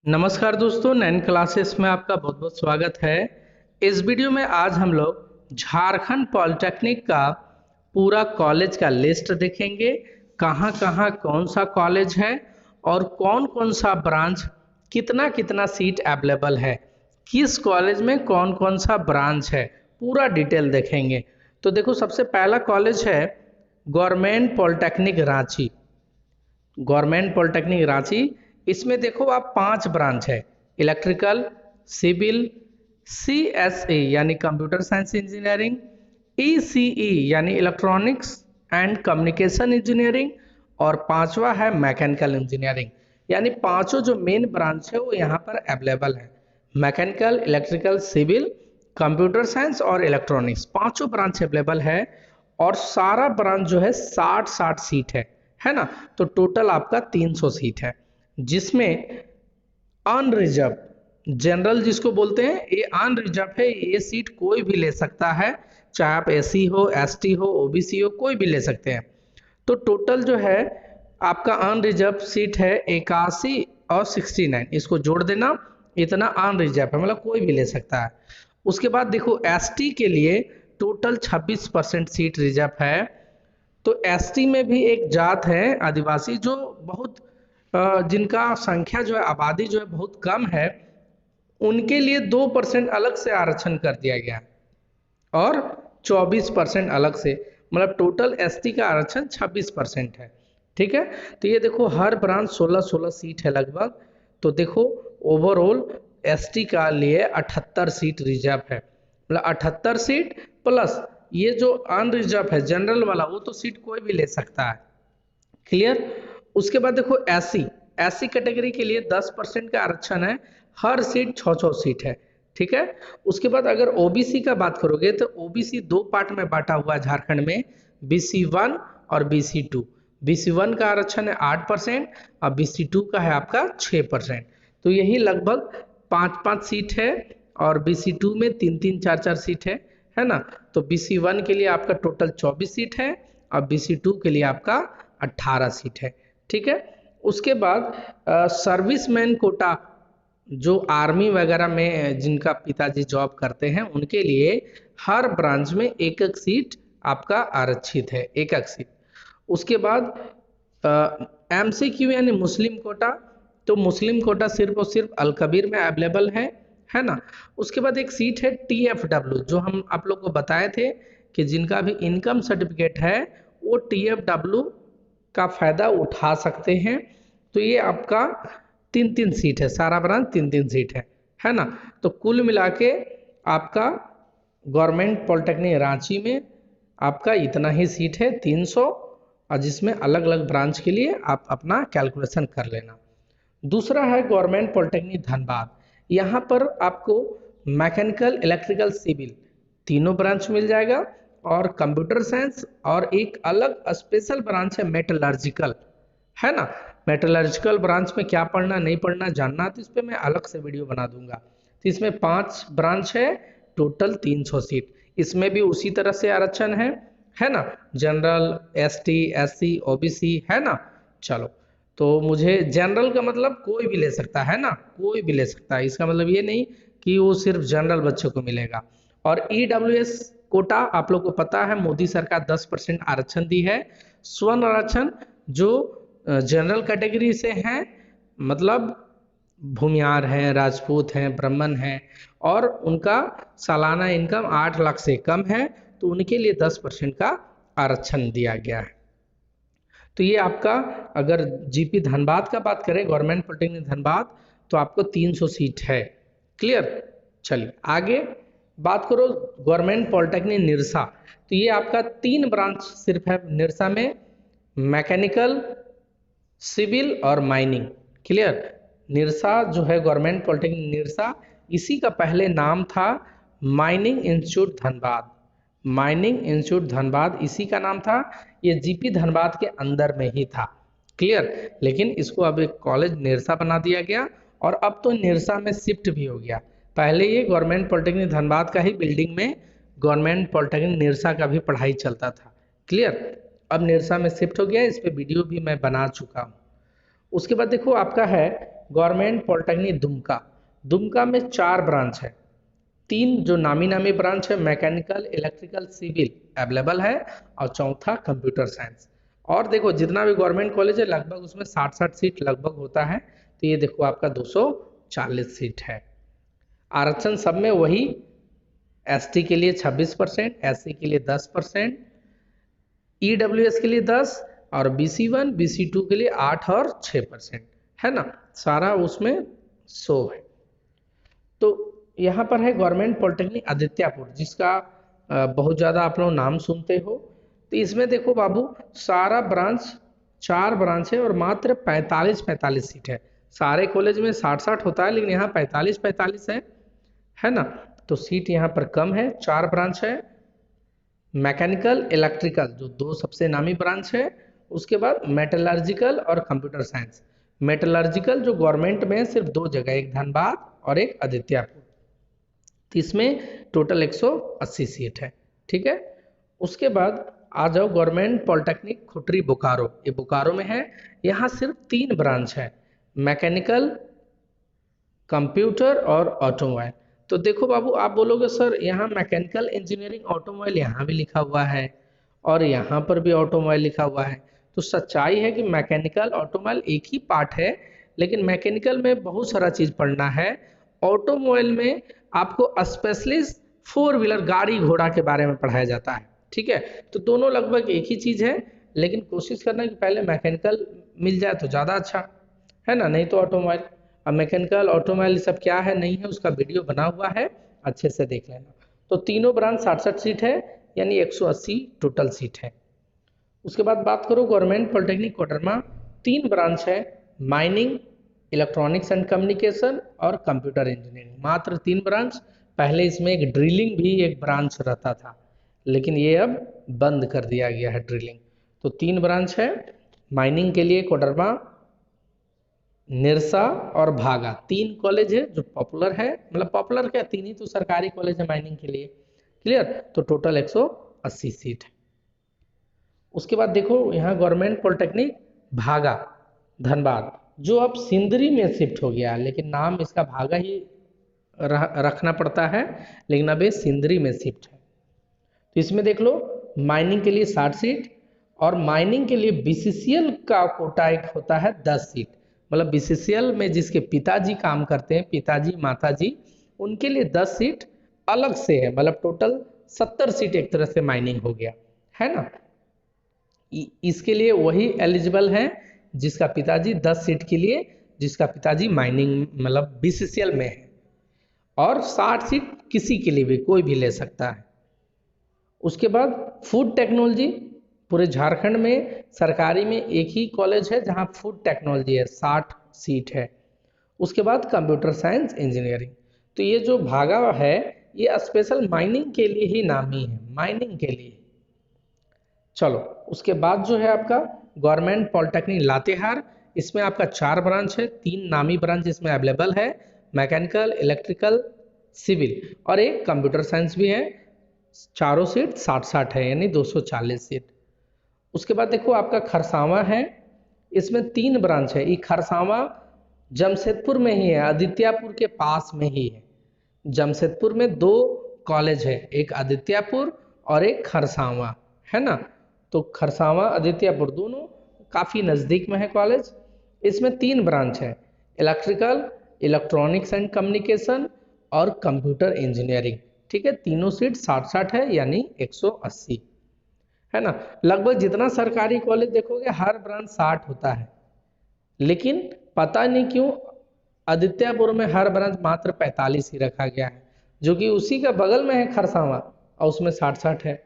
नमस्कार दोस्तों, नैन क्लासेस में आपका बहुत बहुत स्वागत है। इस वीडियो में आज हम लोग झारखंड पॉलिटेक्निक का पूरा कॉलेज का लिस्ट देखेंगे। कहाँ कहाँ कौन सा कॉलेज है और कौन कौन सा ब्रांच, कितना कितना सीट अवेलेबल है, किस कॉलेज में कौन कौन सा ब्रांच है, पूरा डिटेल देखेंगे। तो देखो, सबसे पहला कॉलेज है government polytechnic Ranchi. Government polytechnic Ranchi, इसमें देखो आप 5 ब्रांच है। इलेक्ट्रिकल, सिविल, CSE यानी कंप्यूटर साइंस इंजीनियरिंग, ECE यानी इलेक्ट्रॉनिक्स एंड कम्युनिकेशन इंजीनियरिंग, और पांचवा है मैकेनिकल इंजीनियरिंग। यानी पांचों जो मेन ब्रांच है वो यहाँ पर अवेलेबल है। Mechanical, electrical, civil, computer science और इलेक्ट्रॉनिक्स, पांचों ब्रांच अवेलेबल है। और सारा ब्रांच जो है 60-60 सीट है ना। तो टोटल आपका 300 सीट है, जिसमें अनरिजर्व जनरल जिसको बोलते हैं, ये अनरिजर्व है। ये सीट कोई भी ले सकता है, चाहे आप SC हो, ST हो, OBC हो, कोई भी ले सकते हैं। तो टोटल जो है आपका अनरिजर्व सीट है 81 और 69, इसको जोड़ देना, इतना अनरिजर्व है, मतलब कोई भी ले सकता है। उसके बाद देखो, ST के लिए टोटल 26% सीट रिजर्व है। तो ST में भी एक जात है आदिवासी, जो बहुत जिनका संख्या जो है, आबादी जो है बहुत कम है, उनके लिए 2% अलग से आरक्षण कर दिया गया है और 24% अलग से, मतलब टोटल ST का आरक्षण 26% है। ठीक है। तो ये देखो, हर ब्रांच 16-16 सीट है लगभग। तो देखो, ओवरऑल ST का लिए 78 सीट रिजर्व है, मतलब 78 सीट प्लस ये जो अनरिजर्व है जनरल वाला, वो तो सीट कोई भी ले सकता है। क्लियर। उसके बाद देखो, SC कैटेगरी के लिए 10% का आरक्षण है, हर सीट 6-6 सीट है। ठीक है। उसके बाद अगर OBC का बात करोगे तो OBC दो पार्ट में बांटा हुआ है झारखंड में, BC1 और BC2। BC1 का आरक्षण है 8% और BC2 का है आपका 6%। तो यही लगभग 5-5 सीट है, और BC2 में 3-3, 4-4 सीट है ना। तो BC1 के लिए आपका टोटल 24 सीट है और BC2 के लिए आपका 18 सीट है। ठीक है। उसके बाद सर्विसमैन कोटा, जो आर्मी वगैरह में जिनका पिताजी जॉब करते हैं, उनके लिए हर ब्रांच में एक एक सीट आपका आरक्षित है, एक एक सीट। उसके बाद MCQ यानी मुस्लिम कोटा, तो मुस्लिम कोटा सिर्फ और सिर्फ अलकबीर में अवेलेबल है ना। उसके बाद एक सीट है TFW, जो हम आप लोग को बताए थे कि जिनका भी इनकम सर्टिफिकेट है वो TFW का फायदा उठा सकते हैं। तो ये आपका 3-3 सीट है, सारा ब्रांच 3-3 सीट है ना। तो कुल मिला के आपका गवर्नमेंट पॉलिटेक्निक रांची में आपका इतना ही सीट है, 300, और जिसमें अलग अलग ब्रांच के लिए आप अपना कैलकुलेशन कर लेना। दूसरा है गवर्नमेंट पॉलिटेक्निक धनबाद। यहाँ पर आपको मैकेनिकल, इलेक्ट्रिकल, सिविल तीनों ब्रांच मिल जाएगा, और कंप्यूटर साइंस, और एक अलग स्पेशल ब्रांच है मेटलर्जिकल, है ना। मेटलर्जिकल ब्रांच में क्या पढ़ना नहीं पढ़ना जानना, तो इस पर मैं अलग से वीडियो बना दूंगा। तो इसमें 5 ब्रांच है, टोटल 300 सीट। इसमें भी उसी तरह से आरक्षण है ना। जनरल, ST, SC, OBC, है ना। चलो, तो मुझे जनरल का मतलब कोई भी ले सकता है ना, कोई भी ले सकता है, इसका मतलब ये नहीं कि वो सिर्फ जनरल बच्चों को मिलेगा। और EWS कोटा, आप लोग को पता है मोदी सरकार 10% आरक्षण दी है। स्वर्ण आरक्षण, जो जनरल कैटेगरी से हैं, मतलब भूमियार हैं, राजपूत हैं, ब्राह्मण हैं, और उनका सालाना इनकम 8 लाख से कम है, तो उनके लिए 10% का आरक्षण दिया गया है। तो ये आपका, अगर GP धनबाद का बात करें, गवर्नमेंट पॉलिटेक्निक धनबाद, तो आपको 300 सीट है। क्लियर। चलिए आगे बात करो गवर्नमेंट पॉलिटेक्निक निरसा। तो ये आपका 3 ब्रांच सिर्फ है निरसा में, मैकेनिकल, सिविल और माइनिंग। क्लियर। निरसा जो है गवर्नमेंट पॉलिटेक्निक निरसा, इसी का पहले नाम था mining institute Dhanbad. Mining institute Dhanbad इसी का नाम था, ये GP धनबाद के अंदर में ही था। क्लियर। लेकिन इसको अब एक कॉलेज निरसा बना दिया गया, और अब तो निरसा में शिफ्ट भी हो गया। पहले ये गवर्नमेंट पॉलिटेक्निक धनबाद का ही बिल्डिंग में गवर्नमेंट पॉलिटेक्निक निरसा का भी पढ़ाई चलता था। क्लियर। अब निरसा में शिफ्ट हो गया, इस पर वीडियो भी मैं बना चुका हूँ। उसके बाद देखो आपका है गवर्नमेंट पॉलिटेक्निक दुमका। दुमका में 4 ब्रांच है, 3 जो नामी ब्रांच है मैकेनिकल, इलेक्ट्रिकल, सिविल अवेलेबल है, और चौथा कंप्यूटर साइंस। और देखो जितना भी गवर्नमेंट कॉलेज है लगभग उसमें 60-60 सीट लगभग होता है, तो ये देखो आपका 240 सीट है। आरक्षण सब में वही, एसटी के लिए 26%, एससी के लिए 10%, ईडब्ल्यूएस के लिए 10, और BC1 BC2 के लिए 8 और 6%, है ना, सारा उसमें 100 है। तो यहाँ पर है गवर्नमेंट पॉलिटेक्निक आदित्यापुर, जिसका बहुत ज़्यादा आप लोग नाम सुनते हो। तो इसमें देखो बाबू सारा ब्रांच 4 ब्रांच है और मात्र 45-45 सीट है। सारे कॉलेज में 60-60 होता है, लेकिन यहाँ 45-45 है ना। तो सीट यहाँ पर कम है, 4 ब्रांच है, मैकेनिकल, इलेक्ट्रिकल जो 2 सबसे नामी ब्रांच है, उसके बाद मेटलर्जिकल और कंप्यूटर साइंस। मेटलर्जिकल जो गवर्नमेंट में है सिर्फ 2 जगह, एक धनबाद और एक आदित्यापुर, तो इसमें टोटल 180 सीट है, ठीक है। उसके बाद आ जाओ गवर्नमेंट पॉलिटेक्निक खुटरी बोकारो, ये बोकारो में है। यहाँ सिर्फ 3 ब्रांच है, मैकेनिकल, कंप्यूटर और ऑटोमोबाइल। तो देखो बाबू आप बोलोगे सर यहाँ मैकेनिकल इंजीनियरिंग ऑटोमोबाइल यहाँ भी लिखा हुआ है और यहाँ पर भी ऑटोमोबाइल लिखा हुआ है। तो सच्चाई है कि मैकेनिकल ऑटोमोबाइल एक ही पार्ट है, लेकिन मैकेनिकल में बहुत सारा चीज़ पढ़ना है, ऑटोमोबाइल में आपको स्पेशलिस्ट 4 व्हीलर गाड़ी घोड़ा के बारे में पढ़ाया जाता है, ठीक है। तो दोनों लगभग एक ही चीज़ है, लेकिन कोशिश करना कि पहले मैकेनिकल मिल जाए तो ज़्यादा अच्छा है ना, नहीं तो ऑटोमोबाइल। अब मैकेनिकल ऑटोमोबाइल सब क्या है नहीं है उसका वीडियो बना हुआ है, अच्छे से देख लेना। तो तीनों ब्रांच 60-60 सीट है, यानी 180 टोटल सीट है। उसके बाद बात करो गवर्नमेंट पॉलिटेक्निक कोडरमा, 3 ब्रांच है, माइनिंग, इलेक्ट्रॉनिक्स एंड कम्युनिकेशन और कंप्यूटर इंजीनियरिंग, मात्र 3 ब्रांच। पहले इसमें एक ड्रिलिंग भी एक ब्रांच रहता था, लेकिन ये अब बंद कर दिया गया है ड्रिलिंग। तो 3 ब्रांच है, माइनिंग के लिए कोडरमा, निरसा और भागा, 3 कॉलेज है जो पॉपुलर है, मतलब पॉपुलर क्या 3 ही तो सरकारी कॉलेज है माइनिंग के लिए, क्लियर। तो टोटल 180 सीट है। उसके बाद देखो यहाँ गवर्नमेंट पॉलिटेक्निक भागा धनबाद, जो अब सिंदरी में शिफ्ट हो गया, लेकिन नाम इसका भागा ही रखना पड़ता है, लेकिन अब ये सिंदरी में शिफ्ट है। तो इसमें देख लो माइनिंग के लिए 60 सीट, और माइनिंग के लिए BCCL का कोटा एक होता है 10 सीट, मतलब BCCL में जिसके पिताजी काम करते हैं, पिताजी माताजी, उनके लिए 10 सीट अलग से है, मतलब टोटल 70 सीट एक तरह से माइनिंग हो गया, है ना। इसके लिए वही एलिजिबल है जिसका पिताजी 10 सीट के लिए, जिसका पिताजी माइनिंग मतलब BCCL में है, और 60 सीट किसी के लिए भी कोई भी ले सकता है। उसके बाद फूड टेक्नोलॉजी, पूरे झारखंड में सरकारी में एक ही कॉलेज है जहां फूड टेक्नोलॉजी है, 60 सीट है। उसके बाद कंप्यूटर साइंस इंजीनियरिंग। तो ये जो भागा है ये स्पेशल माइनिंग के लिए ही नामी है, माइनिंग के लिए। चलो उसके बाद जो है आपका गवर्नमेंट पॉलिटेक्निक लातेहार, इसमें आपका 4 ब्रांच है, 3 नामी ब्रांच इसमें अवेलेबल है, मैकेनिकल, इलेक्ट्रिकल, सिविल और एक कंप्यूटर साइंस भी है। चारों सीट 60-60 है, यानी 240 सीट। उसके बाद देखो आपका खरसावां है, इसमें 3 ब्रांच है। ये खरसावां जमशेदपुर में ही है, आदित्यापुर के पास में ही है। जमशेदपुर में 2 कॉलेज है, एक आदित्यापुर और एक खरसावां, है ना। तो खरसावां आदित्यापुर दोनों काफ़ी नज़दीक में है कॉलेज। इसमें 3 ब्रांच है, इलेक्ट्रिकल, इलेक्ट्रॉनिक्स एंड कम्युनिकेशन और कंप्यूटर इंजीनियरिंग, ठीक है। तीनों सीट 60-60 है, यानी 180, है ना। लगभग जितना सरकारी कॉलेज देखोगे हर ब्रांच 60 होता है, लेकिन पता नहीं क्यों आदित्यापुर में हर ब्रांच मात्र 45 ही रखा गया है, जो कि उसी का बगल में है खरसावां, और उसमें 60-60 है।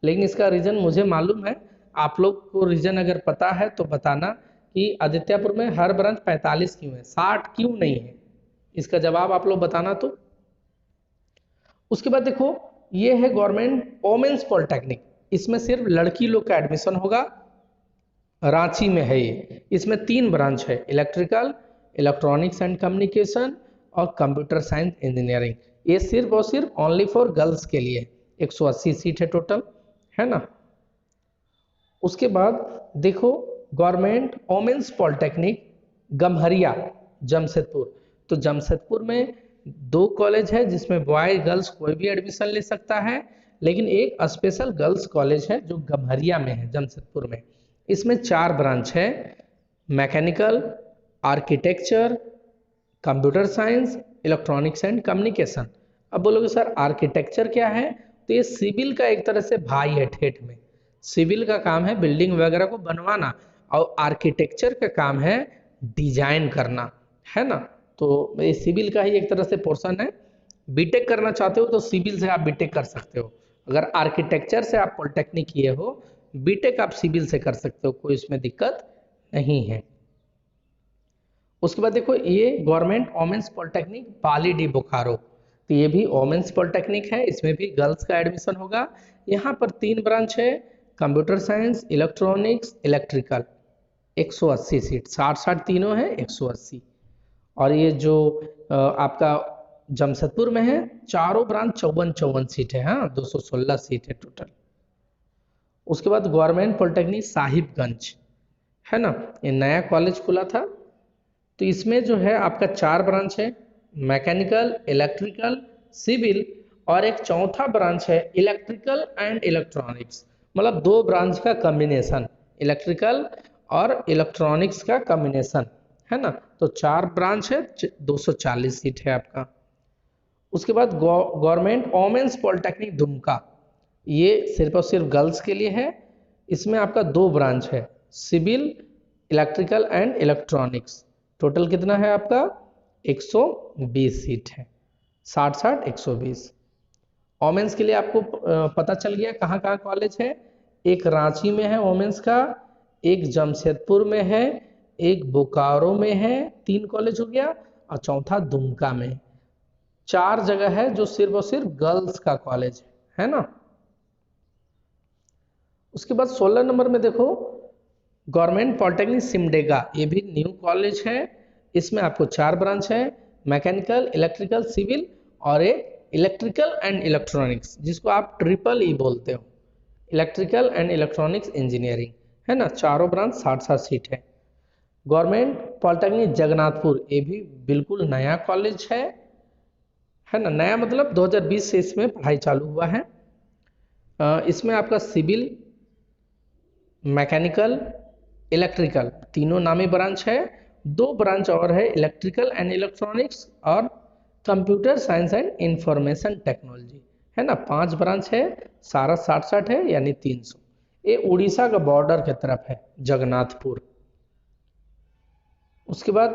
लेकिन इसका रीज़न मुझे मालूम है, आप लोग को रीज़न अगर पता है तो बताना कि आदित्यापुर में हर ब्रांच 45 क्यों है, 60 क्यों नहीं है, इसका जवाब आप लोग बताना। तो उसके बाद देखो ये है गवर्नमेंट वोमेन्स पॉलिटेक्निक, इसमें सिर्फ लड़की लोग का एडमिशन होगा, रांची में है ये। इसमें 3 ब्रांच है, इलेक्ट्रिकल, इलेक्ट्रॉनिक्स एंड कम्युनिकेशन और कंप्यूटर साइंस इंजीनियरिंग। ये सिर्फ और सिर्फ ओनली फॉर गर्ल्स के लिए, 180 सीट है टोटल, है ना। उसके बाद देखो government women's polytechnic Gamharia, Jamshedpur. तो जमशेदपुर में 2 कॉलेज है जिसमें बॉय गर्ल्स कोई भी एडमिशन ले सकता है, लेकिन एक स्पेशल गर्ल्स कॉलेज है जो गम्हरिया में है जमशेदपुर में। इसमें 4 ब्रांच है, mechanical, architecture, computer science, electronics and communication. अब बोलोगे सर आर्किटेक्चर क्या है? तो ये सिविल का एक तरह से भाई है ठेठ में। सिविल का काम है बिल्डिंग वगैरह को बनवाना, और आर्किटेक्चर का काम है डिजाइन करना, है ना। तो ये सिविल का ही एक तरह से पोर्शन है। बीटेक करना चाहते हो तो सिविल से आप बीटेक कर सकते हो। अगर आर्किटेक्चर से आप पॉलिटेक्निक किए हो, बीटेक आप सिविल से कर सकते हो, कोई इसमें दिक्कत नहीं है। उसके बाद देखो ये गवर्नमेंट वोमेंस पॉलिटेक्निक पाली डी बोकारो, तो ये भी वोमेंस पॉलिटेक्निक है, इसमें भी गर्ल्स का एडमिशन होगा। यहाँ पर 3 ब्रांच है, computer science, electronics, electrical. 180 seat, 60 तीनों है, 180। और ये जो आपका जमशेदपुर में है, चारों ब्रांच 54 सीट है, हाँ 216 सीट है टोटल। उसके बाद गवर्नमेंट पॉलिटेक्निक साहिबगंज है ना, ये नया कॉलेज खुला था। तो इसमें जो है आपका 4 ब्रांच है, मैकेनिकल, इलेक्ट्रिकल, सिविल, और एक चौथा ब्रांच है इलेक्ट्रिकल एंड इलेक्ट्रॉनिक्स। मतलब 2 ब्रांच का कॉम्बिनेशन, इलेक्ट्रिकल और इलेक्ट्रॉनिक्स का कॉम्बिनेशन, है ना। तो 4 ब्रांच है, 240 सीट है आपका। उसके बाद गवर्नमेंट वोमेंस पॉलिटेक्निक दुमका, ये सिर्फ और सिर्फ गर्ल्स के लिए है। इसमें आपका 2 ब्रांच है, civil, electrical and electronics. Total कितना है आपका? 120 सीट है, 60-60 120। वोमेंस के लिए आपको पता चल गया कहाँ कहाँ कॉलेज है। एक रांची में है वोमेंस का, एक जमशेदपुर में है, एक बोकारो में है, 3 कॉलेज हो गया, और चौथा दुमका में। 4 जगह है जो सिर्फ और सिर्फ गर्ल्स का कॉलेज है ना। उसके बाद 16 नंबर में देखो गवर्नमेंट पॉलिटेक्निक सिमडेगा, ये भी न्यू कॉलेज है। इसमें आपको 4 ब्रांच है, मैकेनिकल, इलेक्ट्रिकल, सिविल, और एक इलेक्ट्रिकल एंड इलेक्ट्रॉनिक्स, जिसको आप ट्रिपल ई बोलते हो, इलेक्ट्रिकल एंड इलेक्ट्रॉनिक्स इंजीनियरिंग, है ना। चारों ब्रांच 60-60 सीट है। गवर्नमेंट पॉलिटेक्निक जगन्नाथपुर, ये भी बिल्कुल नया कॉलेज है ना। नया मतलब 2020 से इसमें पढ़ाई चालू हुआ है। इसमें आपका सिविल, मैकेनिकल, इलेक्ट्रिकल तीनों नामी ब्रांच है। 2 ब्रांच और है, इलेक्ट्रिकल एंड इलेक्ट्रॉनिक्स और computer science and information technology, है ना। 5 ब्रांच है, सारा 60-60 है, यानी 300। ये उड़ीसा का बॉर्डर की तरफ है जगन्नाथपुर। उसके बाद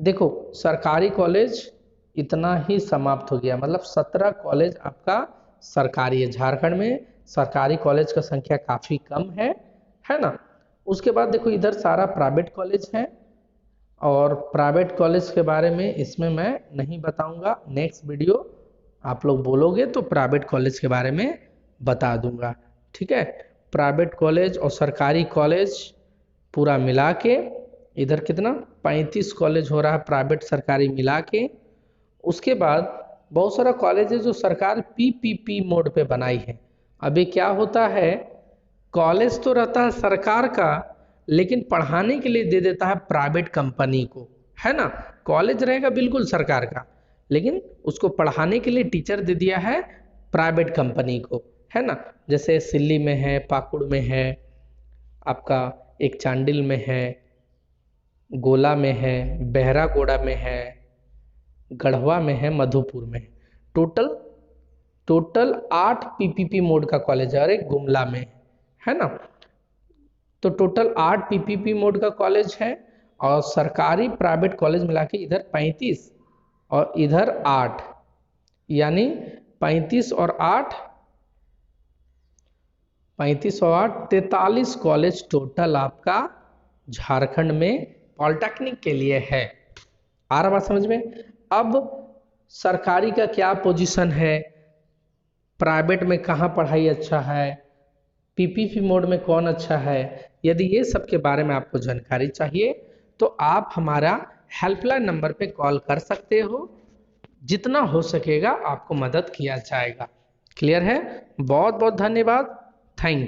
देखो सरकारी कॉलेज इतना ही समाप्त हो गया, मतलब 17 कॉलेज आपका सरकारी है। झारखंड में सरकारी कॉलेज का संख्या काफ़ी कम है ना। उसके बाद देखो इधर सारा प्राइवेट कॉलेज है, और प्राइवेट कॉलेज के बारे में इसमें मैं नहीं बताऊंगा। नेक्स्ट वीडियो आप लोग बोलोगे तो प्राइवेट कॉलेज के बारे में बता दूंगा, ठीक है। प्राइवेट कॉलेज और सरकारी कॉलेज पूरा मिला के इधर कितना 35 कॉलेज हो रहा है, प्राइवेट सरकारी मिला के। उसके बाद बहुत सारा कॉलेज है जो सरकार पीपीपी मोड पे बनाई है। अभी क्या होता है, कॉलेज तो रहता है सरकार का, लेकिन पढ़ाने के लिए दे देता है प्राइवेट कंपनी को, है ना। कॉलेज रहेगा बिल्कुल सरकार का, लेकिन उसको पढ़ाने के लिए टीचर दे दिया है प्राइवेट कंपनी को, है ना। जैसे सिल्ली में है, पाकुड़ में है, आपका एक चांडिल में है, गोला में है, बहरागोड़ा में है, गढ़वा में है, मधुपुर में। टोटल 8 पीपीपी मोड का कॉलेज है, और एक गुमला में है ना। तो टोटल 8 पीपीपी मोड का कॉलेज है, और सरकारी प्राइवेट कॉलेज मिला के इधर 35 और इधर 8, यानी 35 और 8 43 कॉलेज टोटल आपका झारखंड में पॉलिटेक्निक के लिए है। आ रहा बात समझ में। अब सरकारी का क्या पोजीशन है, प्राइवेट में कहाँ पढ़ाई अच्छा है, पीपीपी मोड में कौन अच्छा है, यदि ये सब के बारे में आपको जानकारी चाहिए तो आप हमारा हेल्पलाइन नंबर पे कॉल कर सकते हो। जितना हो सकेगा आपको मदद किया जाएगा। क्लियर है? बहुत बहुत धन्यवाद। Thank you.